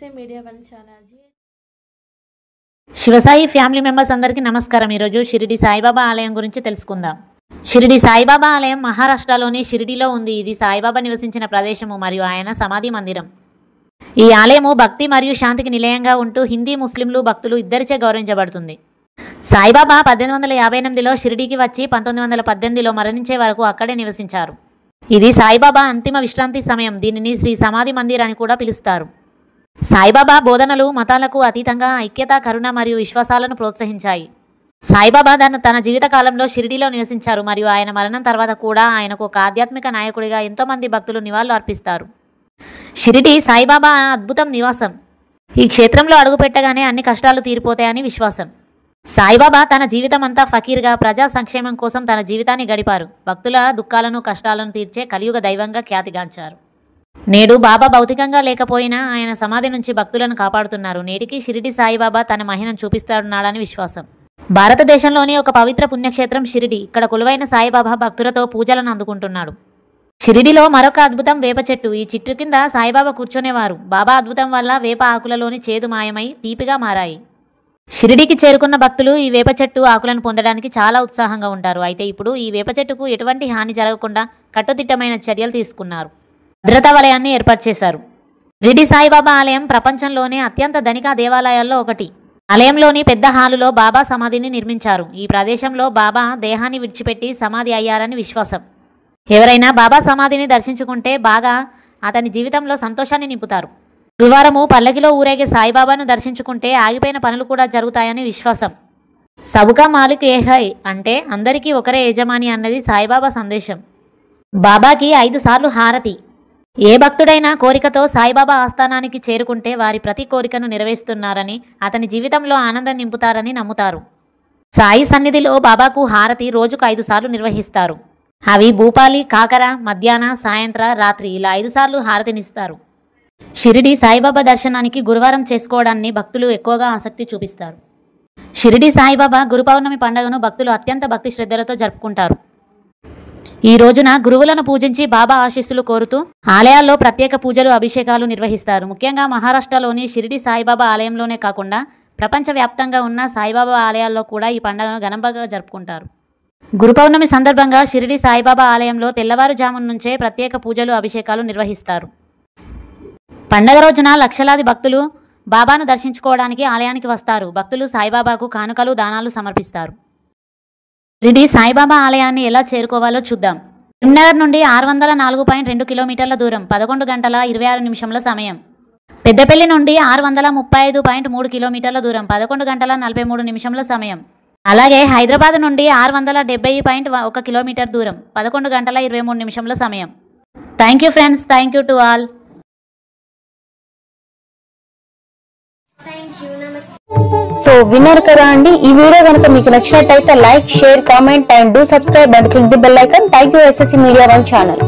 SSC media one channel Shivasai family members అందరికీ నమస్కారం। ఈరోజు షిరిడి సాయిబాబా ఆలయం గురించి తెలుసుకుందాం। షిరిడి సాయిబాబా ఆలయం మహారాష్ట్రలోని షిరిడిలో ఉంది। ఇది సాయిబాబా నివసించిన ప్రదేశము మరియు ఆయన సమాధి మందిరం। ఈ ఆలయము భక్తి మరియు శాంతికి నిలయంగా ఉంటూ హిందీ ముస్లింలు భక్తులు ఇద్దరిచే గౌరవించబడుతుంది। సాయిబాబా 1858లో షిరిడికి వచ్చి 1918లో మరణించే వరకు అక్కడే నివసించారు। ఇది సాయిబాబా అంతిమ విశ్రాంతి సమయం। దీనిని శ్రీ సమాధి మందిర్ అని కూడా పిలుస్తారు। సాయిబాబా బోధనలు మతాలకు అతీతంగా ఐక్యత, కరుణ మరియు విశ్వాసాలను ప్రోత్సహించాయి। సాయిబాబా తన జీవితకాలంలో షిరిడిలో నివసించారు మరియు ఆయన మరణం తర్వాత కూడా ఆయనకు ఒక ఆధ్యాత్మిక నాయకుడిగా ఎంతోమంది భక్తులు నివాళులు అర్పిస్తారు। షిరిడి సాయిబాబా అద్భుతం నివాసం। ఈ క్షేత్రంలో అడుగుపెట్టగానే అన్ని కష్టాలు తీరిపోతాయని విశ్వాసం। సాయిబాబా తన జీవితం అంతా ఫకీర్గా ప్రజా సంక్షేమం కోసం తన జీవితాన్ని గడిపారు। భక్తుల దుఃఖాలను కష్టాలను తీర్చే కలియుగ దైవంగా ఖ్యాతిగాంచారు। నేడు బాబా భౌతికంగా లేకపోయినా ఆయన సమాధి నుంచి భక్తులను కాపాడుతున్నారు। నేటికి షిరిడి సాయిబాబా తన మహిమను చూపిస్తున్నాడని విశ్వాసం। భారతదేశంలోని ఒక పవిత్ర పుణ్యక్షేత్రం షిరిడి। ఇక్కడ కొలువైన సాయిబాబా భక్తులతో పూజలను అందుకుంటున్నాడు। షిరిడిలో మరొక అద్భుతం వేప చెట్టు। ఈ చెట్టు కింద సాయిబాబా కూర్చునేవారు। బాబా అద్భుతం వల్ల వేప ఆకులలోని చేదు మాయమై తీపిగా మారాయి। షిరిడికి చేరుకున్న భక్తులు ఈ వేప చెట్టు ఆకులను పొందడానికి చాలా ఉత్సాహంగా ఉంటారు। అయితే ఇప్పుడు ఈ వేప చెట్టుకు ఎటువంటి హాని జరగకుండా కట్టుదిట్టమైన చర్యలు తీసుకున్నారు। భద్రతా వలయాన్ని ఏర్పాటు చేశారు। షిరిడి సాయిబాబా ఆలయం ప్రపంచంలోనే అత్యంత ధనిక దేవాలయాల్లో ఒకటి। ఆలయంలోని పెద్ద హాలులో బాబా సమాధిని నిర్మించారు। ఈ ప్రదేశంలో బాబా దేహాన్ని విడిచిపెట్టి సమాధి అయ్యారని విశ్వాసం। ఎవరైనా బాబా సమాధిని దర్శించుకుంటే బాగా అతని జీవితంలో సంతోషాన్ని నింపుతారు। గురువారము పల్లకిలో ఊరేగే సాయిబాబాను దర్శించుకుంటే ఆగిపోయిన పనులు కూడా జరుగుతాయని విశ్వాసం। సబుకా మాలిక్ ఏ హై అంటే అందరికీ ఒకరే యజమాని అన్నది సాయిబాబా సందేశం। బాబాకి 5 సార్లు హారతి। ఏ భక్తుడైనా కోరికతో సాయిబాబా ఆస్థానానికి చేరుకుంటే వారి ప్రతి కోరికను నెరవేరుస్తున్నారని, అతని జీవితంలో ఆనందం నింపుతారని నమ్ముతారు। సాయి సన్నిధిలో బాబాకు హారతి రోజుకు 5 సార్లు నిర్వహిస్తారు। అవి భూపాలి, కాకర, మధ్యాహ్న, సాయంత్ర, రాత్రి ఇలా 5 సార్లు హారతినిస్తారు। షిరిడి సాయిబాబా దర్శనానికి గురువారం చేసుకోవడాన్ని భక్తులు ఎక్కువగా ఆసక్తి చూపిస్తారు। షిరిడి సాయిబాబా గురు పౌర్ణమి పండుగను భక్తులు అత్యంత భక్తి శ్రద్ధలతో జరుపుకుంటారు। ఈ రోజున గురువులను పూజించి బాబా ఆశీస్సులు కోరుతూ ఆలయాల్లో ప్రత్యేక పూజలు, అభిషేకాలు నిర్వహిస్తారు। ముఖ్యంగా మహారాష్ట్రలోని షిరిడి సాయిబాబా ఆలయంలోనే కాకుండా ప్రపంచవ్యాప్తంగా ఉన్న సాయిబాబా ఆలయాల్లో కూడా ఈ పండుగను ఘనంగా జరుపుకుంటారు। గురు పౌర్ణమి సందర్భంగా షిరిడి సాయిబాబా ఆలయంలో తెల్లవారుజామున నుంచే ప్రత్యేక పూజలు, అభిషేకాలు నిర్వహిస్తారు। పండగ రోజున లక్షలాది భక్తులు బాబాను దర్శించుకోవడానికి ఆలయానికి వస్తారు। భక్తులు సాయిబాబాకు కానుకలు, దానాలు సమర్పిస్తారు। షిరిడి సాయిబాబా ఆలయాన్ని ఎలా చేరుకోవాలో చూద్దాం। కరీంనగర్ నుండి 604.2 కిలోమీటర్ల దూరం, 11 గంటల 26 నిమిషంల సమయం। పెద్దపల్లి నుండి 635.3 కిలోమీటర్ల దూరం, 11 గంటల 43 నిమిషంల సమయం। అలాగే హైదరాబాద్ నుండి 670.1 కిలోమీటర్ దూరం, 11 గంటల 23 నిమిషంల సమయం। Thank you friends, thank you to all. So winner కదా అండి। ఈ వీడియో కనుక మీకు నచ్చినట్టయితే like, share, comment and do subscribe and click the bell icon. Thank you SSC media one channel.